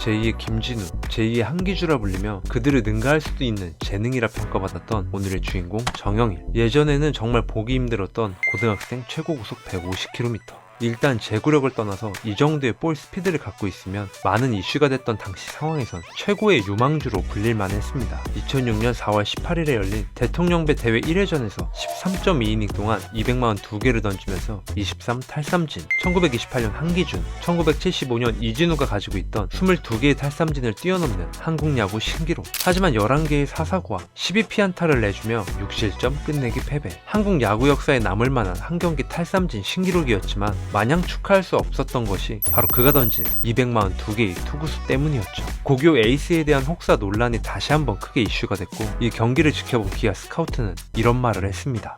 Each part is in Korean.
제2의 김진우, 제2의 한기주라 불리며 그들을 능가할 수도 있는 재능이라 평가받았던 오늘의 주인공 정영일. 예전에는 정말 보기 힘들었던 고등학생 최고 고속 150km. 일단 제구력을 떠나서 이 정도의 볼 스피드를 갖고 있으면 많은 이슈가 됐던 당시 상황에선 최고의 유망주로 불릴만 했습니다. 2006년 4월 18일에 열린 대통령배 대회 1회전에서 13.2이닝 동안 200만원 2개를 던지면서 23 탈삼진, 1928년 한기준, 1975년 이진우가 가지고 있던 22개의 탈삼진을 뛰어넘는 한국 야구 신기록. 하지만 11개의 사사구와 12피안타를 내주며 6실점 끝내기 패배. 한국 야구 역사에 남을 만한 한 경기 탈삼진 신기록이었지만 마냥 축하할 수 없었던 것이 바로 그가 던진 200만원 2개의 투구수 때문이었죠. 고교 에이스에 대한 혹사 논란이 다시 한번 크게 이슈가 됐고, 이 경기를 지켜본 기아 스카우트는 이런 말을 했습니다.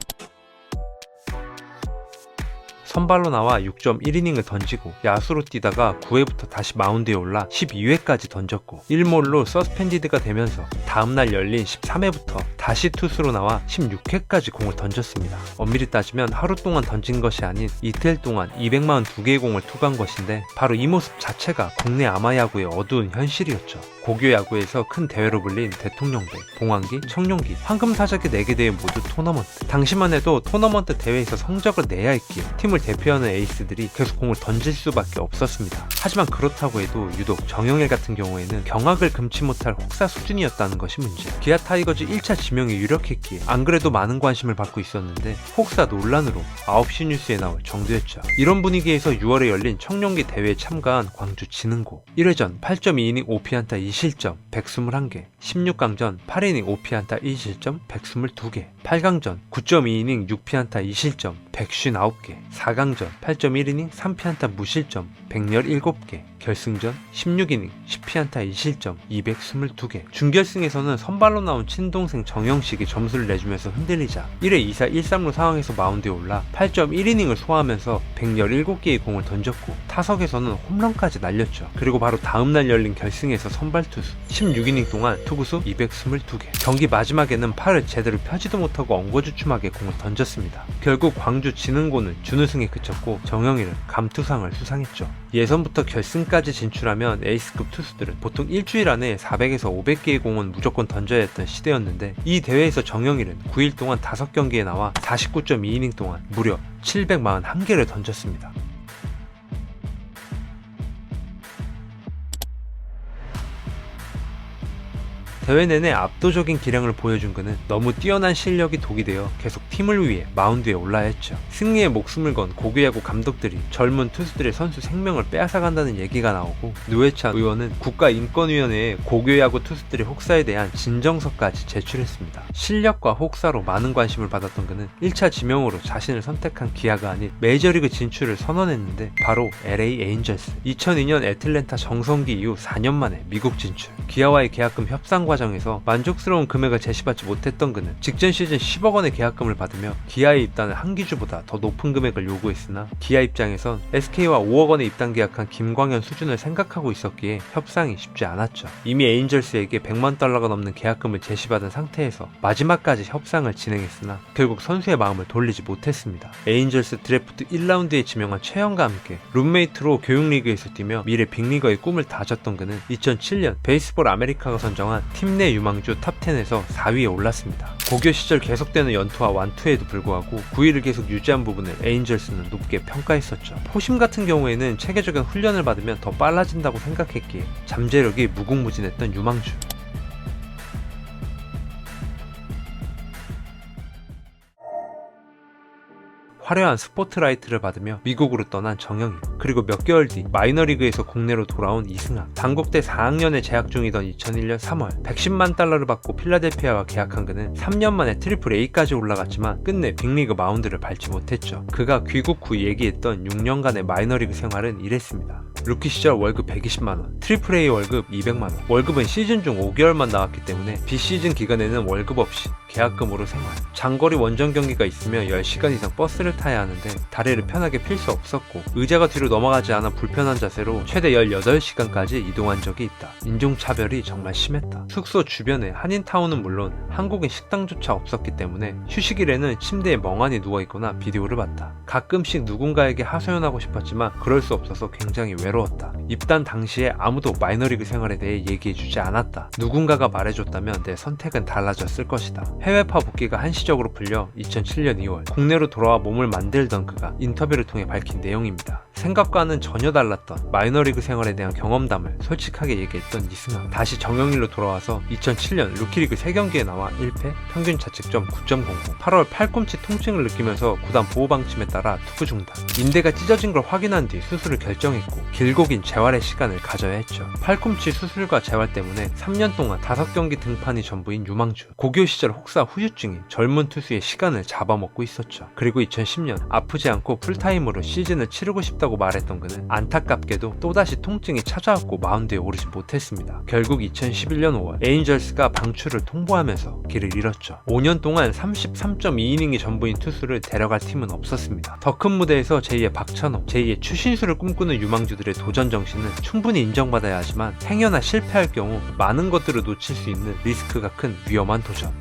선발로 나와 6.1이닝을 던지고 야수로 뛰다가 9회부터 다시 마운드에 올라 12회까지 던졌고 1몰로 서스펜디드가 되면서 다음날 열린 13회부터 다시 투수로 나와 16회까지 공을 던졌습니다. 엄밀히 따지면 하루 동안 던진 것이 아닌 이틀 동안 200만원 2개의 공을 투구한 것인데, 바로 이 모습 자체가 국내 아마야구의 어두운 현실이었죠. 고교 야구에서 큰 대회로 불린 대통령배, 봉황기, 청룡기, 황금사자기 4개 대회 모두 토너먼트. 당시만 해도 토너먼트 대회에서 성적을 내야 했기에 팀을 대표하는 에이스들이 계속 공을 던질 수밖에 없었습니다. 하지만 그렇다고 해도 유독 정영일 같은 경우에는 경악을 금치 못할 혹사 수준이었다는 것이 문제. 기아 타이거즈 1차 지명이 유력했기에 안 그래도 많은 관심을 받고 있었는데 혹사 논란으로 9시 뉴스에 나올 정도였죠. 이런 분위기에서 6월에 열린 청룡기 대회에 참가한 광주 진흥고. 1회전 8.2이닝 5피안타 2실점 121개, 16강전 8이닝 5피안타 1실점 122개, 8강전 9.2이닝 6피안타 2실점 159개, 4강전 8.1이닝 3피안타 무실점 117개, 결승전 16이닝 10피안타 2실점 222개. 준결승에서는 선발로 나온 친동생 정영식이 점수를 내주면서 흔들리자 1회 2사 1-3루 상황에서 마운드에 올라 8.1이닝을 소화하면서 117개의 공을 던졌고 타석에서는 홈런까지 날렸죠. 그리고 바로 다음날 열린 결승에서 선발 투수 16이닝 동안 투구수 222개. 경기 마지막에는 팔을 제대로 펴지도 못하고 엉거주춤하게 공을 던졌습니다. 결국 광주 진흥고는 준우승에 그쳤고 정영일은 감투상을 수상했죠. 예선부터 결승까지 진출하면 에이스급 투수들은 보통 일주일 안에 400에서 500개의 공은 무조건 던져야 했던 시대였는데, 이 대회에서 정영일은 9일 동안 5경기에 나와 49.2이닝 동안 무려 741개를 던졌습니다. 대회 내내 압도적인 기량을 보여준 그는 너무 뛰어난 실력이 독이 되어 계속 팀을 위해 마운드에 올라야 했죠. 승리에 목숨을 건 고교야구 감독들이 젊은 투수들의 선수 생명을 빼앗아간다는 얘기가 나오고, 노회찬 의원은 국가인권위원회에 고교야구 투수들의 혹사에 대한 진정서까지 제출했습니다. 실력과 혹사로 많은 관심을 받았던 그는 1차 지명으로 자신을 선택한 기아가 아닌 메이저리그 진출을 선언했는데 바로 LA 에인절스. 2002년 애틀랜타 정성기 이후 4년 만에 미국 진출. 기아와의 계약금 협상 과정에서 만족스러운 금액을 제시받지 못했던 그는 직전 시즌 10억 원의 계약금을 받으며 기아에 입단을 한기주보다 더 높은 금액을 요구했으나, 기아 입장에선 SK와 5억 원에 입단 계약한 김광현 수준을 생각하고 있었기에 협상이 쉽지 않았죠. 이미 에인절스에게 100만 달러가 넘는 계약금을 제시받은 상태에서 마지막까지 협상을 진행했으나 결국 선수의 마음을 돌리지 못했습니다. 에인절스 드래프트 1라운드에 지명한 최영과 함께 룸메이트로 교육리그에서 뛰며 미래 빅리거의 꿈을 다졌던 그는 2007년 베이스볼 아메리카가 선정한 팀 내 유망주 탑10에서 4위에 올랐습니다. 고교 시절 계속되는 연투와 완투에도 불구하고 9위를 계속 유지한 부분을 에인절스는 높게 평가했었죠. 포심 같은 경우에는 체계적인 훈련을 받으면 더 빨라진다고 생각했기에 잠재력이 무궁무진했던 유망주. 화려한 스포트라이트를 받으며 미국으로 떠난 정영일. 그리고 몇 개월 뒤 마이너리그에서 국내로 돌아온 이승학. 단국대 4학년에 재학 중이던 2001년 3월 110만 달러를 받고 필라델피아와 계약한 그는 3년 만에 트리플 A까지 올라갔지만 끝내 빅리그 마운드를 밟지 못했죠. 그가 귀국 후 얘기했던 6년간의 마이너리그 생활은 이랬습니다. 루키 시절 월급 120만원, 트리플 A 월급 200만원. 월급은 시즌 중 5개월만 나왔기 때문에 비시즌 기간에는 월급 없이 계약금으로 생활. 장거리 원정 경기가 있으면 10시간 이상 버스를 타야 하는데 다리를 편하게 필 수 없었고, 의자가 뒤로 넘어가지 않아 불편한 자세로 최대 18시간까지 이동한 적이 있다. 인종차별이 정말 심했다. 숙소 주변에 한인타운은 물론 한국인 식당조차 없었기 때문에 휴식일에는 침대에 멍하니 누워있거나 비디오를 봤다. 가끔씩 누군가에게 하소연하고 싶었지만 그럴 수 없어서 굉장히 외로웠다. 입단 당시에 아무도 마이너리그 생활에 대해 얘기해주지 않았다. 누군가가 말해줬다면 내 선택은 달라졌을 것이다. 해외파 복귀가 한시적으로 풀려 2007년 2월 국내로 돌아와 몸을 만들던 그가 인터뷰를 통해 밝힌 내용입니다. 생각과는 전혀 달랐던 마이너리그 생활에 대한 경험담을 솔직하게 얘기했던 이승환. 다시 정형일로 돌아와서 2007년 루키리그 3경기에 나와 1패, 평균 자책점 9.00, 8월 팔꿈치 통증을 느끼면서 구단 보호방침에 따라 투구 중단. 인대가 찢어진 걸 확인한 뒤 수술을 결정했고 길고 긴 재활의 시간을 가져야 했죠. 팔꿈치 수술과 재활 때문에 3년 동안 5경기 등판이 전부인 유망주. 고교 시절 혹사 후유증이 젊은 투수의 시간을 잡아먹고 있었죠. 그리고 2010년 아프지 않고 풀타임으로 시즌을 치르고 싶다고 말했던 그는 안타깝게도 또다시 통증이 찾아왔고 마운드에 오르지 못했습니다. 결국 2011년 5월 에인절스가 방출을 통보하면서 길을 잃었죠. 5년 동안 33.2이닝이 전부인 투수를 데려갈 팀은 없었습니다. 더 큰 무대에서 제2의 박찬호, 제2의 추신수를 꿈꾸는 유망주들의 도전 정신은 충분히 인정받아야 하지만 행여나 실패할 경우 많은 것들을 놓칠 수 있는 리스크가 큰 위험한 도전.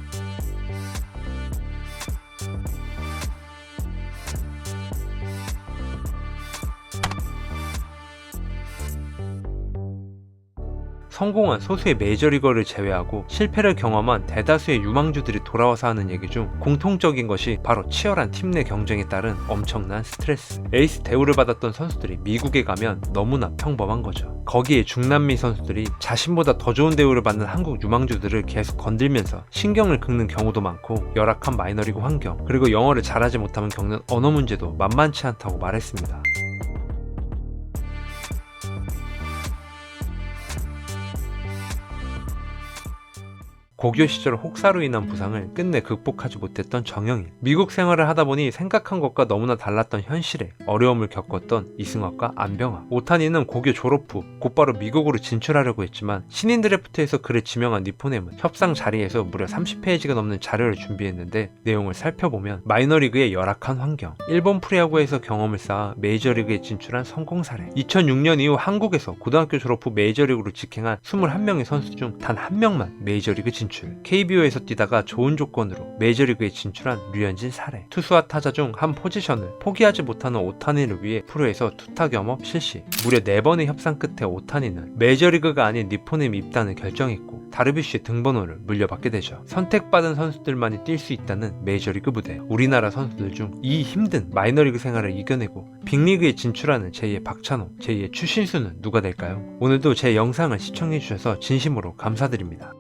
성공한 소수의 메이저리거를 제외하고 실패를 경험한 대다수의 유망주들이 돌아와서 하는 얘기 중 공통적인 것이 바로 치열한 팀 내 경쟁에 따른 엄청난 스트레스. 에이스 대우를 받았던 선수들이 미국에 가면 너무나 평범한 거죠. 거기에 중남미 선수들이 자신보다 더 좋은 대우를 받는 한국 유망주들을 계속 건들면서 신경을 긁는 경우도 많고 열악한 마이너리그 환경, 그리고 영어를 잘하지 못하면 겪는 언어 문제도 만만치 않다고 말했습니다. 고교 시절 혹사로 인한 부상을 끝내 극복하지 못했던 정영일. 미국 생활을 하다 보니 생각한 것과 너무나 달랐던 현실에 어려움을 겪었던 이승엽과 안병학. 오타니는 고교 졸업 후 곧바로 미국으로 진출하려고 했지만 신인 드래프트에서 그를 지명한 니포넴은 협상 자리에서 무려 30페이지가 넘는 자료를 준비했는데 내용을 살펴보면 마이너리그의 열악한 환경, 일본 프로야구에서 경험을 쌓아 메이저리그에 진출한 성공 사례, 2006년 이후 한국에서 고등학교 졸업 후 메이저리그로 직행한 21명의 선수 중 단 한 명만 메이저리그 진출, KBO에서 뛰다가 좋은 조건으로 메이저리그에 진출한 류현진 사례, 투수와 타자 중 한 포지션을 포기하지 못하는 오타니를 위해 프로에서 투타 겸업 실시. 무려 4번의 협상 끝에 오타니는 메이저리그가 아닌 니포넴 입단을 결정했고 다르비쉬의 등번호를 물려받게 되죠. 선택받은 선수들만이 뛸 수 있다는 메이저리그 무대. 우리나라 선수들 중 이 힘든 마이너리그 생활을 이겨내고 빅리그에 진출하는 제2의 박찬호, 제2의 추신수는 누가 될까요? 오늘도 제 영상을 시청해주셔서 진심으로 감사드립니다.